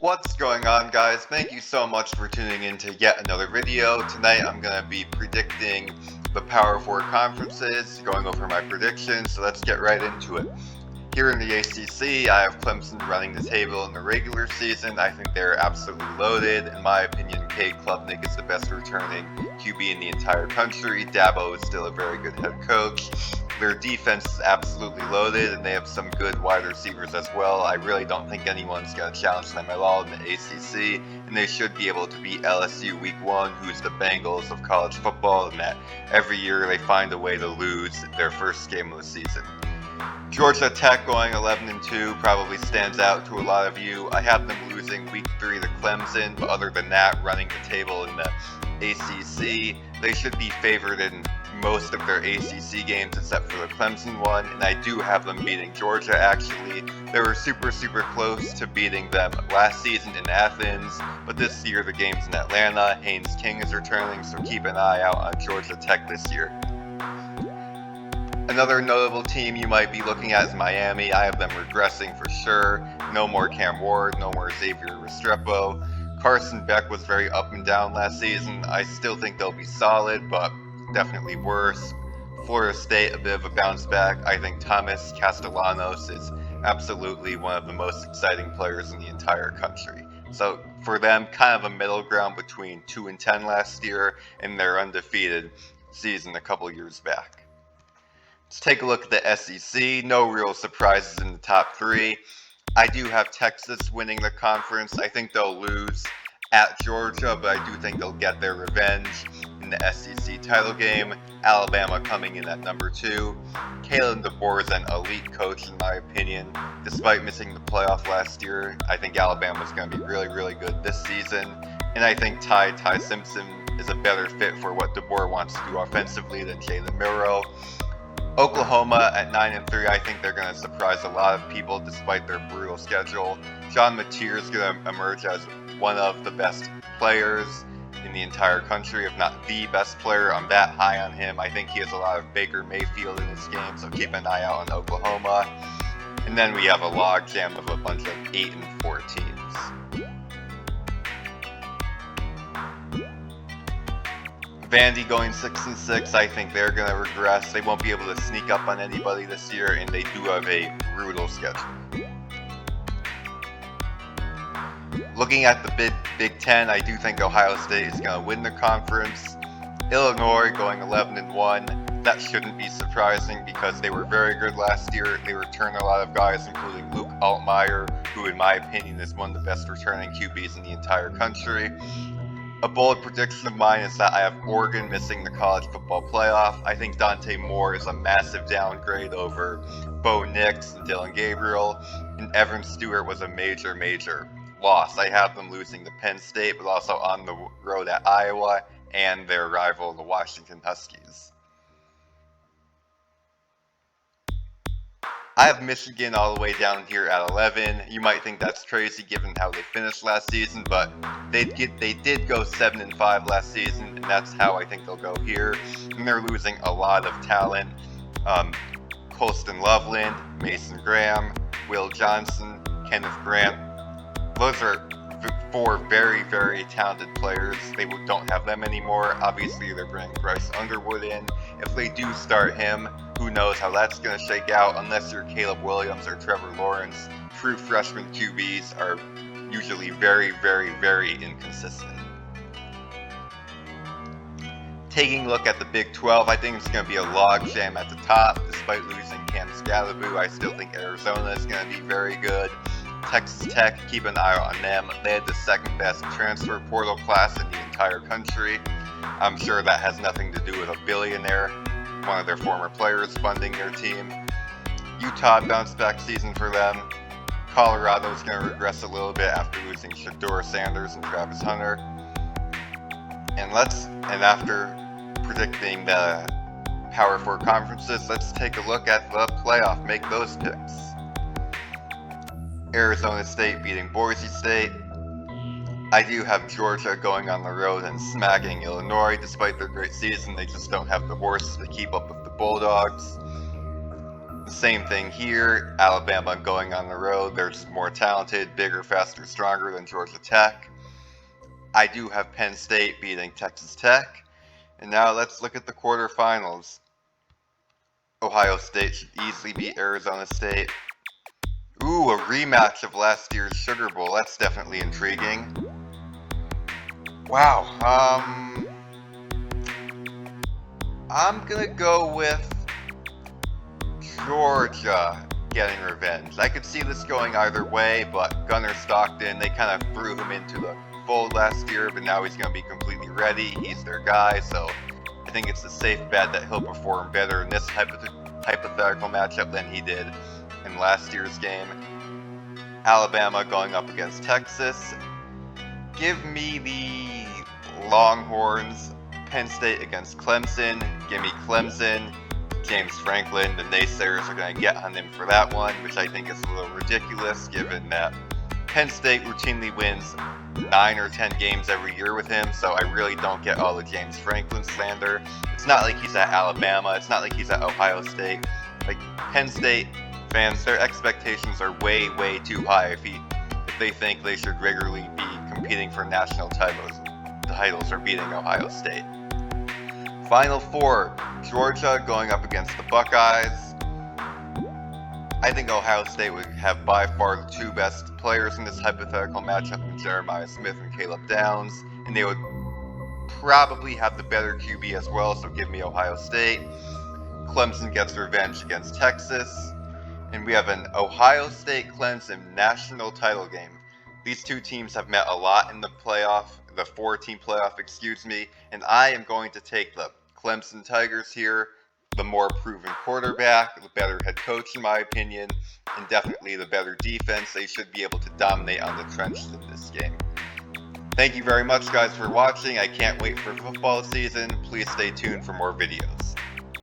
What's going on, guys? Thank you so much for tuning in to yet another video. Tonight I'm going to be predicting the Power 4 conferences, going over my predictions, so let's get right into it. Here in the ACC, I have Clemson running the table in the regular season. I think they're absolutely loaded. In my opinion, Cade Klubnik is the best returning QB in the entire country. Dabo is still a very good head coach. Their defense is absolutely loaded, and they have some good wide receivers as well. I really don't think anyone's going to challenge them at all in the ACC, and they should be able to beat LSU Week 1, who's the Bengals of college football, and that every year they find a way to lose their first game of the season. Georgia Tech going 11-2 probably stands out to a lot of you. I have them losing Week 3 to Clemson, but other than that, running the table in the ACC. They should be favored in most of their ACC games except for the Clemson one, and I do have them beating Georgia actually. They were super close to beating them last season in Athens, but this year the game's in Atlanta. Haynes King is returning, so keep an eye out on Georgia Tech this year. Another notable team you might be looking at is Miami. I have them regressing for sure. No more Cam Ward, no more Xavier Restrepo. Carson Beck was very up and down last season. I still think they'll be solid, but definitely worse. Florida State, a bit of a bounce back. I think Thomas Castellanos is absolutely one of the most exciting players in the entire country. So for them, kind of a middle ground between 2-10 last year and their undefeated season a couple years back. Let's take a look at the SEC. No real surprises in the top three. I do have Texas winning the conference. I think they'll lose at Georgia, but I do think they'll get their revenge in the SEC title game. Alabama coming in at number 2. Kalen DeBoer is an elite coach in my opinion. Despite missing the playoff last year, I think Alabama is going to be really good this season. And I think Ty Simpson is a better fit for what DeBoer wants to do offensively than Jalen Milroe. Oklahoma at 9-3, I think they're going to surprise a lot of people despite their brutal schedule. John Mateer is going to emerge as one of the best players in the entire country, if not the best player. I'm that high on him. I think he has a lot of Baker Mayfield in his game, so keep an eye out on Oklahoma. And then we have a logjam of a bunch of 8-4 teams. Vandy going 6-6, I think they're going to regress. They won't be able to sneak up on anybody this year, and they do have a brutal schedule. Looking at the Big Ten, I do think Ohio State is going to win the conference. Illinois going 11-1. That shouldn't be surprising because they were very good last year. They returned a lot of guys, including Luke Altmaier, who in my opinion is one of the best returning QBs in the entire country. A bold prediction of mine is that I have Oregon missing the college football playoff. I think Dante Moore is a massive downgrade over Bo Nix and Dylan Gabriel, and Evan Stewart was a major loss. I have them losing to Penn State, but also on the road at Iowa and their rival, the Washington Huskies. I have Michigan all the way down here at 11. You might think that's crazy given how they finished last season, but they did go 7-5 last season, and that's how I think they'll go here. And they're losing a lot of talent. Colston Loveland, Mason Graham, Will Johnson, Kenneth Grant. Those are 4 very talented players. They don't have them anymore. Obviously, they're bringing Bryce Underwood in. If they do start him, who knows how that's going to shake out unless you're Caleb Williams or Trevor Lawrence. True freshman QBs are usually very inconsistent. Taking a look at the Big 12, I think it's going to be a logjam at the top. Despite losing Cam Scalaboo, I still think Arizona is going to be very good. Texas Tech, keep an eye on them. They had the second best transfer portal class in the entire country. I'm sure that has nothing to do with a billionaire, one of their former players, funding their team. Utah bounced back season for them. Colorado's going to regress a little bit after losing Shedeur Sanders and Travis Hunter. And after predicting the Power 4 conferences, let's take a look at the playoff. Make those picks. Arizona State beating Boise State. I do have Georgia going on the road and smacking Illinois. Despite their great season, they just don't have the horses to keep up with the Bulldogs. Same thing here. Alabama going on the road. They're just more talented, bigger, faster, stronger than Georgia Tech. I do have Penn State beating Texas Tech. And now let's look at the quarterfinals. Ohio State should easily beat Arizona State. Ooh, a rematch of last year's Sugar Bowl. That's definitely intriguing. Wow. I'm gonna go with Georgia getting revenge. I could see this going either way, but Gunnar Stockton, they kind of threw him into the fold last year, but now he's gonna be completely ready. He's their guy, so I think it's a safe bet that he'll perform better in this hypothetical matchup than he did in last year's game. Alabama going up against Texas. Give me the Longhorns. Penn State against Clemson. Give me Clemson. James Franklin, the naysayers are going to get on him for that one, which I think is a little ridiculous given that Penn State routinely wins 9 or 10 games every year with him, so I really don't get all the James Franklin slander. It's not like he's at Alabama, it's not like he's at Ohio State. Like, Penn State fans, their expectations are way, way too high if they think they should regularly be competing for national titles or beating Ohio State. Final four, Georgia going up against the Buckeyes. I think Ohio State would have by far the two best players in this hypothetical matchup in Jeremiah Smith and Caleb Downs, and they would probably have the better QB as well, so give me Ohio State. Clemson gets revenge against Texas, and we have an Ohio State-Clemson national title game. These two teams have met a lot in the playoff, the 4-team playoff, and I am going to take the Clemson Tigers here, the more proven quarterback, the better head coach in my opinion, and definitely the better defense. They should be able to dominate on the trenches in this game. Thank you very much guys for watching. I can't wait for football season. Please stay tuned for more videos.